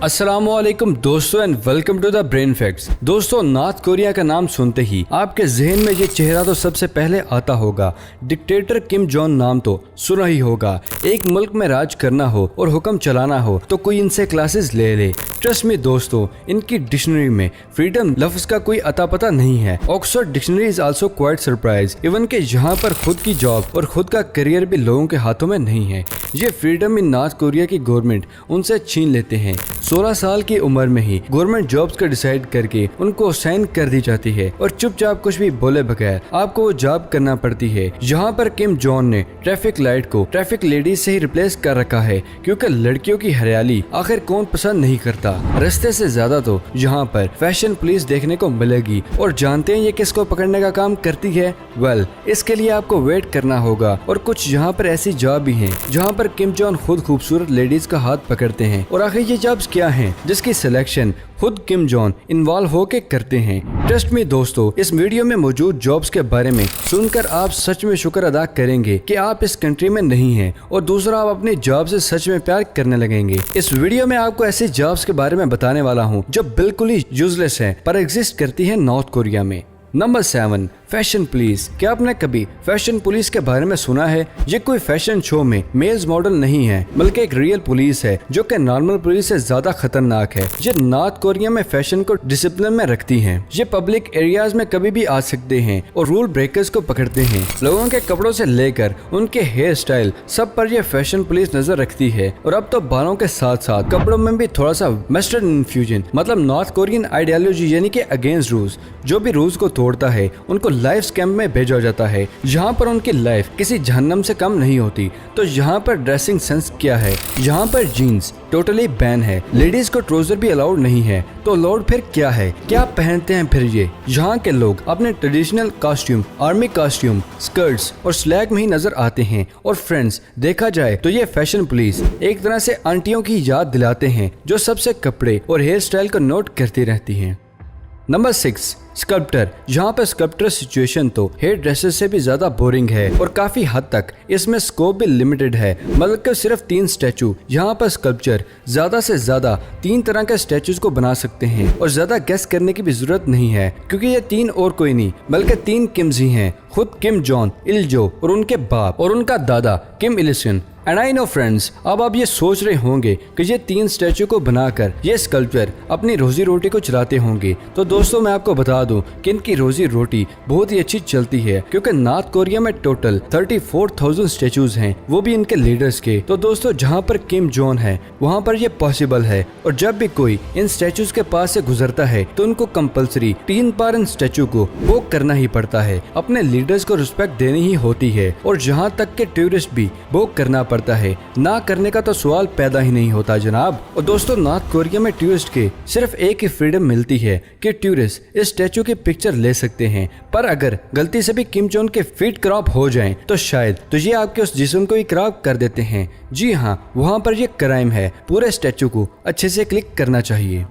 अस्सलामुअलैकुम दोस्तों and welcome to the Brain Facts. दोस्तों, नॉर्थ कोरिया का नाम सुनते ही आपके जहन में ये चेहरा तो सबसे पहले आता होगा। डिक्टेटर किम जोंग नाम तो सुना ही होगा। एक मुल्क में राज करना हो और हुक्म चलाना हो तो कोई इनसे क्लासेस ले ले। ट्रस्ट मी दोस्तों, इनकी डिक्शनरी में फ्रीडम लफ्ज का कोई अता पता नहीं है। Oxford dictionary is also quite surprise even के यहाँ पर खुद की जॉब और खुद का करियर भी लोगों के हाथों में नहीं है। ये फ्रीडम इन नॉर्थ कोरिया की गवर्नमेंट उनसे छीन लेते हैं। 16 साल की उम्र में ही गवर्नमेंट जॉब्स का डिसाइड करके उनको साइन कर दी जाती है और चुपचाप कुछ भी बोले बगैर आपको वो जॉब करना पड़ती है। यहाँ पर किम जोंग ने ट्रैफिक लाइट को ट्रैफिक लेडीज से ही रिप्लेस कर रखा है, क्योंकि लड़कियों की हरियाली आखिर कौन पसंद नहीं करता। रास्ते से ज्यादा तो यहाँ पर फैशन पुलिस देखने को मिलेगी। और जानते हैं ये किसको पकड़ने का काम करती है? वेल, इसके लिए आपको वेट करना होगा। और कुछ यहाँ पर ऐसी जॉब भी हैं जहाँ पर किम जोंग खुद खूबसूरत लेडीज का हाथ पकड़ते हैं। और आखिर ये जॉब्स क्या हैं जिसकी सिलेक्शन खुद किम जोंग इन्वॉल्व होके करते हैं? ट्रस्ट मी दोस्तों, इस वीडियो में मौजूद जॉब्स के बारे में सुनकर आप सच में शुक्र अदा करेंगे कि आप इस कंट्री में नहीं हैं, और दूसरा आप अपनी जॉब से सच में प्यार करने लगेंगे। इस वीडियो में आपको ऐसी जॉब्स के बारे में बताने वाला हूँ जो बिल्कुल ही यूजलेस है पर एग्जिस्ट करती है नॉर्थ कोरिया में। Number 7, fashion police. क्या आपने कभी फैशन पुलिस के बारे में सुना है? ये कोई फैशन शो में मेल्स मॉडल नहीं है, बल्कि एक रियल पुलिस है जो कि नॉर्मल पुलिस से ज्यादा खतरनाक है। ये नॉर्थ कोरिया में फैशन को डिसिप्लिन में रखती हैं। ये पब्लिक एरियाज में कभी भी आ सकते हैं और रूल ब्रेकर्स को पकड़ते हैं। लोगों के कपड़ों से लेकर उनके हेयर स्टाइल सब पर यह फैशन पुलिस नजर रखती है। और अब तो बालों के साथ साथ कपड़ों में भी थोड़ा सा वेस्टर्न इन्फ्यूजन, मतलब नॉर्थ कोरियन आइडियोलॉजी यानी कि अगेंस्ट रूल्स। जो भी रूल्स को तोड़ता है उनको लाइफ कैंप में भेजा जाता है, जहाँ पर उनकी लाइफ किसी जहन्नम से कम नहीं होती। तो यहाँ पर ड्रेसिंग सेंस क्या है? यहाँ पर जीन्स टोटली बैन है। लेडीज को ट्राउजर भी अलाउड नहीं है। तो अलाउड फिर क्या है? क्या पहनते हैं फिर ये? यहाँ के लोग अपने traditional costume, army costume, skirts और स्लैग में ही नजर आते हैं। और फ्रेंड्स, देखा जाए तो ये फैशन पुलिस एक तरह से आंटियों की याद दिलाते हैं जो सबसे कपड़े और हेयर स्टाइल को नोट करती रहती हैं। Number 6, sculptor. यहाँ पर स्कल्प्टर सिचुएशन तो हेयर ड्रेसेस से भी ज्यादा बोरिंग है और काफी हद तक इसमें स्कोप भी लिमिटेड है। मतलब कि सिर्फ 3 स्टैचू। यहाँ पर स्कल्पचर ज्यादा से ज्यादा 3 तरह के स्टैचूज को बना सकते हैं और ज्यादा गेस करने की भी जरूरत नहीं है, क्योंकि ये 3 और कोई नहीं बल्कि 3 किम्स ही हैं। खुद किम जोंग इल जो और उनके बाप और उनका दादा किम इल सुन। एंड आई नो फ्रेंड्स, अब आप ये सोच रहे होंगे कि ये 3 स्टैचू को बनाकर ये स्कल्पचर अपनी रोजी रोटी को चलाते होंगे। तो दोस्तों, मैं आपको बता दूं कि इनकी रोजी रोटी बहुत ही अच्छी चलती है, क्योंकि नॉर्थ कोरिया में टोटल 34,000 स्टैचूज हैं, वो भी इनके लीडर्स के। तो दोस्तों, जहाँ पर किम जोंग है वहाँ पर ये पॉसिबल है। और जब भी कोई इन स्टैचूज के पास से गुजरता है तो उनको कंपल्सरी 3 बार इन स्टैचू को वॉक करना ही पड़ता है। अपने लीडर्स को रिस्पेक्ट देनी ही होती है। और जहाँ तक के टूरिस्ट भी वॉक करना पड़ता है, ना करने का तो सवाल पैदा ही नहीं होता जनाब। और दोस्तों, नॉर्थ कोरिया में टूरिस्ट के सिर्फ एक ही फ्रीडम मिलती है कि टूरिस्ट इस स्टैचू की पिक्चर ले सकते हैं। पर अगर गलती से भी किम जोंग के फीट क्रॉप हो जाएं तो शायद तो ये आपके उस जिस्म को ही क्रॉप कर देते हैं। जी हाँ, वहाँ पर ये क्राइम है। पूरे स्टैचू को अच्छे से क्लिक करना चाहिए।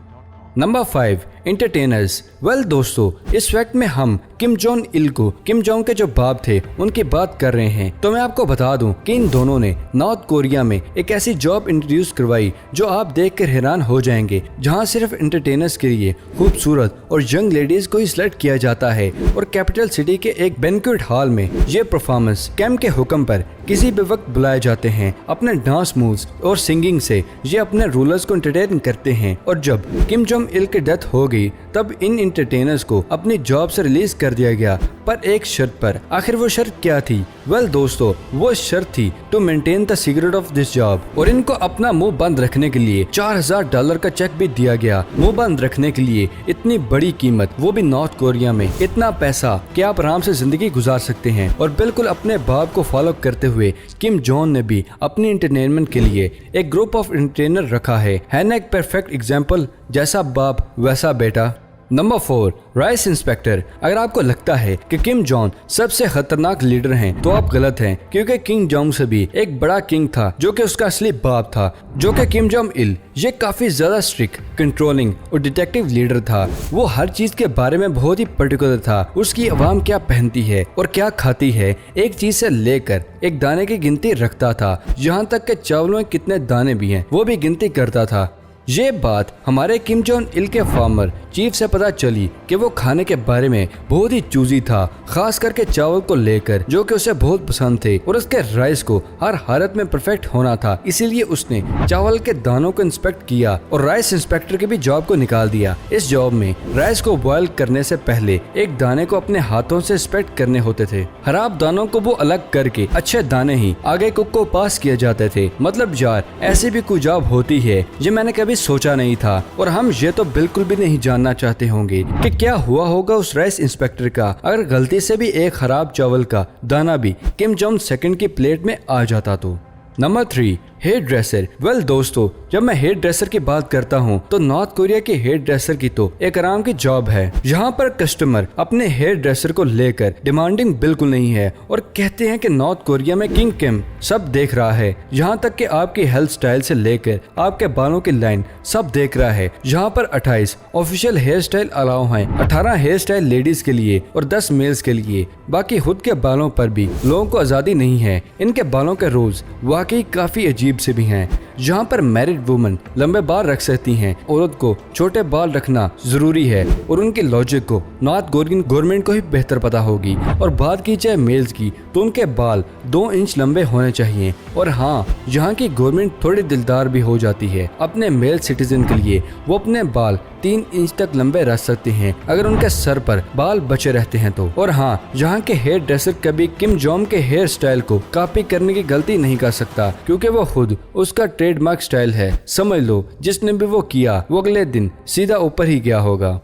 Number 5, entertainers. वेल दोस्तों, इस वक्त में हम किम जोंग इल को, किम जोंग के जो बाप थे, उनकी बात कर रहे हैं। तो मैं आपको बता दूं कि इन दोनों ने नॉर्थ कोरिया में एक ऐसी जॉब इंट्रोड्यूस करवाई जो आप देखकर हैरान हो जाएंगे, जहां सिर्फ एंटरटेनर्स के लिए खूबसूरत और यंग लेडीज को ही सिलेक्ट किया जाता है। और कैपिटल सिटी के एक बैंक्वेट हॉल में ये परफॉर्मेंस कैम के हुक्म पर किसी भी वक्त बुलाए जाते हैं। अपने डांस मूव्स और सिंगिंग से ये अपने रूलर्स को एंटरटेन करते हैं। और जब किम जोंग इल की डेथ हो गई तब इन एंटरटेनर्स को अपनी जॉब से रिलीज कर दिया गया, पर एक शर्त पर। आखिर वो शर्त क्या थी? वेल दोस्तों, वो शर्त थी to maintain the secret of this job. और इनको अपना मुंह बंद रखने के लिए $4,000 का चेक भी दिया गया। मुंह बंद रखने के लिए इतनी बड़ी कीमत, वो भी नॉर्थ कोरिया में। इतना पैसा कि आप आराम से जिंदगी गुजार सकते हैं। और बिल्कुल अपने बाप को फॉलो करते हुए किम जोंग ने भी अपनी एंटरटेनमेंट के लिए एक ग्रुप ऑफ एंटरटेनर रखा है ना एक परफेक्ट एग्जाम्पल, जैसा बाप वैसा बेटा। Number 4, rice inspector. अगर आपको लगता है कि किम जोंग सबसे खतरनाक लीडर हैं, तो आप गलत हैं, क्योंकि किम जोंग से भी एक बड़ा किंग था जो कि उसका असली बाप था, जो कि किम जोंग इल। ये काफी ज्यादा स्ट्रिक्ट, कंट्रोलिंग और डिटेक्टिव लीडर था। वो हर चीज के बारे में बहुत ही पर्टिकुलर था। उसकी आवाम क्या पहनती है और क्या खाती है, एक चीज से लेकर एक दाने की गिनती रखता था। यहाँ तक कि चावलों में कितने दाने भी हैं वो भी गिनती करता था। ये बात हमारे किम जोंग इल के फार्मर चीफ से पता चली कि वो खाने के बारे में बहुत ही चूजी था, खास करके चावल को लेकर, जो कि उसे बहुत पसंद थे और उसके राइस को हर हालत में परफेक्ट होना था। इसीलिए उसने चावल के दानों को इंस्पेक्ट किया और राइस इंस्पेक्टर की भी जॉब को निकाल दिया। इस जॉब में राइस को बॉयल करने से पहले एक दाने को अपने हाथों से इंस्पेक्ट करने होते थे। खराब दानों को वो अलग करके अच्छे दाने ही आगे कुक को पास किए जाते थे। मतलब यार, ऐसी भी कोई जॉब होती है जो मैंने कभी सोचा नहीं था। और हम ये तो बिल्कुल भी नहीं जानना चाहते होंगे कि क्या हुआ होगा उस राइस इंस्पेक्टर का अगर गलती से भी एक खराब चावल का दाना भी किम जोंग सेकंड की प्लेट में आ जाता तो। Number 3, hair dresser. वेल दोस्तों, जब मैं हेयर ड्रेसर की बात करता हूँ तो नॉर्थ कोरिया के हेयर ड्रेसर की तो एक आराम की जॉब है। यहाँ पर कस्टमर अपने हेयर ड्रेसर को लेकर डिमांडिंग बिल्कुल नहीं है और कहते हैं कि नॉर्थ कोरिया में किंग किम सब देख रहा है। यहाँ तक कि आपकी हेल्थ स्टाइल से लेकर आपके बालों की लाइन सब देख रहा है। यहाँ पर 28 ऑफिशियल हेयर स्टाइल अलाउ हैं, 18 हेयर स्टाइल लेडीज के लिए और 10 मेल्स के लिए। बाकी खुद के बालों पर भी लोगों को आजादी नहीं है। इनके बालों के रूल्स वाकई काफी अजीब से भी हैं। जहाँ पर मैरिड वुमन लंबे बाल रख सकती हैं, औरत को छोटे बाल रखना जरूरी है और उनकी लॉजिक को नॉर्थ कोरियन गवर्नमेंट को ही बेहतर पता होगी। और बात की जाए मेल्स की तो उनके बाल 2 इंच लंबे होने चाहिए। और हाँ, यहाँ की गवर्नमेंट थोड़ी दिलदार भी हो जाती है। अपने मेल सिटीजन के लिए वो अपने बाल 3 इंच तक लंबे रख सकते हैं अगर उनके सर पर बाल बचे रहते हैं तो। और हाँ, यहाँ के हेयर ड्रेसर कभी किम जोंग के हेयर स्टाइल को कॉपी करने की गलती नहीं कर सकता, क्योंकि वो खुद उसका ट्रेडमार्क स्टाइल है। समझ लो, जिसने भी वो किया वो अगले दिन सीधा ऊपर ही गया होगा।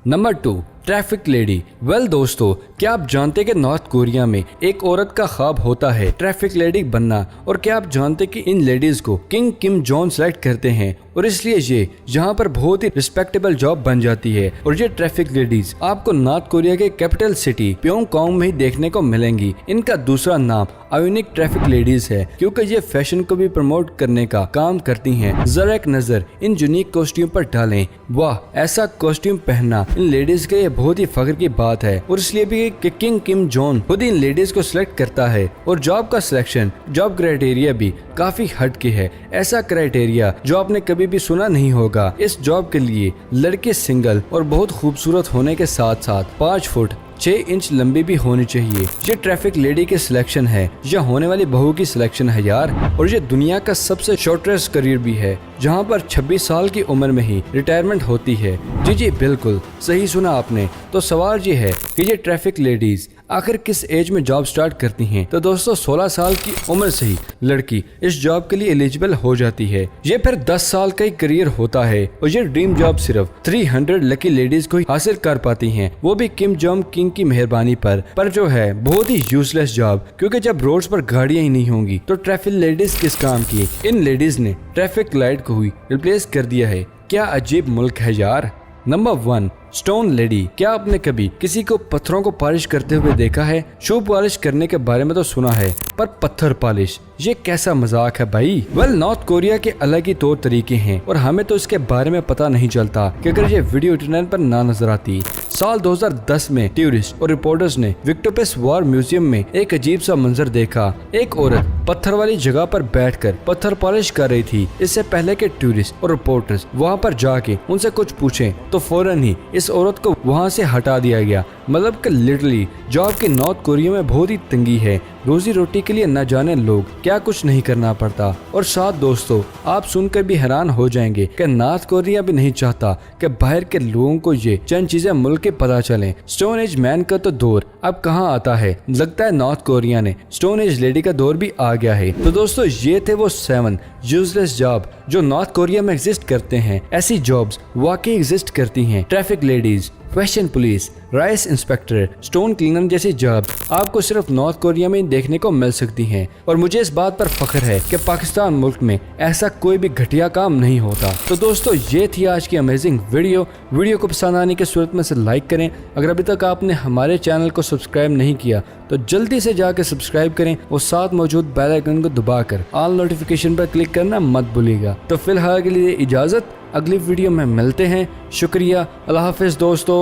Number 2, traffic lady. वेल दोस्तों, क्या आप जानते कि नॉर्थ कोरिया में एक औरत का ख्वाब होता है ट्रैफिक लेडी बनना? और क्या आप जानते कि इन लेडीज को किंग किम जोंग सेलेक्ट करते हैं और इसलिए ये यहाँ पर बहुत ही रिस्पेक्टेबल जॉब बन जाती है। और ये ट्रैफिक लेडीज आपको नॉर्थ कोरिया के कैपिटल सिटी प्योंगयांग में ही देखने को मिलेंगी। इनका दूसरा नाम आयोनिक ट्रैफिक लेडीज है, क्योंकि ये फैशन को भी प्रमोट करने का काम करती हैं। जरा एक नजर इन यूनिक कॉस्ट्यूम पर डालें। वाह, ऐसा कॉस्ट्यूम पहनना इन लेडीज के लिए बहुत ही फख्र की बात है। और इसलिए भी कि किंग किम जोंग खुद इन लेडीज को सिलेक्ट करता है। और जॉब का सिलेक्शन, जॉब क्राइटेरिया भी काफी हटके है। ऐसा क्राइटेरिया जो आपने कभी भी सुना नहीं होगा। इस जॉब के लिए लड़के सिंगल और बहुत खूबसूरत होने के साथ साथ 5 फुट 6 इंच लंबी भी होनी चाहिए। ये ट्रैफिक लेडी की सिलेक्शन है, यह होने वाली बहू की सिलेक्शन है यार। और ये दुनिया का सबसे शॉर्टेस्ट करियर भी है, जहाँ पर 26 साल की उम्र में ही रिटायरमेंट होती है। जी बिल्कुल सही सुना आपने। तो सवाल ये है कि ये ट्रैफिक लेडीज आखिर किस एज में जॉब स्टार्ट करती हैं? तो दोस्तों 16 साल की उम्र से ही लड़की इस जॉब के लिए एलिजिबल हो जाती है। ये फिर 10 साल का ही करियर होता है और ये ड्रीम जॉब सिर्फ 300 लकी लेडीज को ही हासिल कर पाती हैं, वो भी किम जोंग किंग की मेहरबानी पर जो है बहुत ही यूजलेस जॉब, क्योंकि जब रोड्स पर गाड़ियां ही नहीं होंगी तो ट्रैफिक लेडीज किस काम की? इन लेडीज ने ट्रैफिक लाइट को ही रिप्लेस कर दिया है। क्या अजीब मुल्क है यार। Number 1, stone lady. क्या आपने कभी किसी को पत्थरों को पॉलिश करते हुए देखा है? शू पॉलिश करने के बारे में तो सुना है, पर पत्थर पॉलिश, ये कैसा मजाक है भाई। वेल, नॉर्थ कोरिया के अलग ही तौर तरीके हैं और हमें तो इसके बारे में पता नहीं चलता कि अगर ये वीडियो इंटरनेट पर ना नजर आती। साल 2010 में टूरिस्ट और रिपोर्टर्स ने विक्टोरिया वॉर म्यूजियम में एक अजीब सा मंजर देखा। एक औरत पत्थर वाली जगह पर बैठकर पत्थर पॉलिश कर रही थी। इससे पहले के टूरिस्ट और रिपोर्टर्स वहां पर जाके उनसे कुछ पूछें तो फौरन ही इस औरत को वहां से हटा दिया गया। मतलब कि लिटरली जॉब के नॉर्थ कोरिया में बहुत ही तंगी है। रोजी रोटी के लिए न जाने लोग क्या कुछ नहीं करना पड़ता। और साथ दोस्तों, आप सुनकर भी हैरान हो जाएंगे कि नॉर्थ कोरिया भी नहीं चाहता कि बाहर के लोगों को ये चंद चीजें मुल्क के पता चलें। स्टोन एज मैन का तो दौर अब कहाँ आता है? लगता है नॉर्थ कोरिया ने स्टोन एज लेडी का दौर भी आ गया है। तो दोस्तों, ये थे वो 7 यूजलेस जॉब जो नॉर्थ कोरिया में एग्जिस्ट करते हैं। ऐसी जॉब्स वाकई एग्जिस्ट करती हैं। Traffic ladies, fashion police, rice inspector, stone cleaner जैसी जॉब आपको सिर्फ नॉर्थ कोरिया में देखने को मिल सकती हैं। और मुझे इस बात पर फख्र है कि पाकिस्तान मुल्क में ऐसा कोई भी घटिया काम नहीं होता। तो दोस्तों, ये थी आज की अमेजिंग वीडियो को पसंद आने की सूरत में से लाइक करें। अगर अभी तक आपने हमारे चैनल को सब्सक्राइब नहीं किया तो जल्दी से जाकर सब्सक्राइब करें और साथ मौजूद बेल आइकन को दबाकर ऑल नोटिफिकेशन पर क्लिक करना मत भूलिएगा। तो फिलहाल के लिए इजाजत, अगली वीडियो में मिलते हैं। शुक्रिया, अल्लाह हाफिज दोस्तों।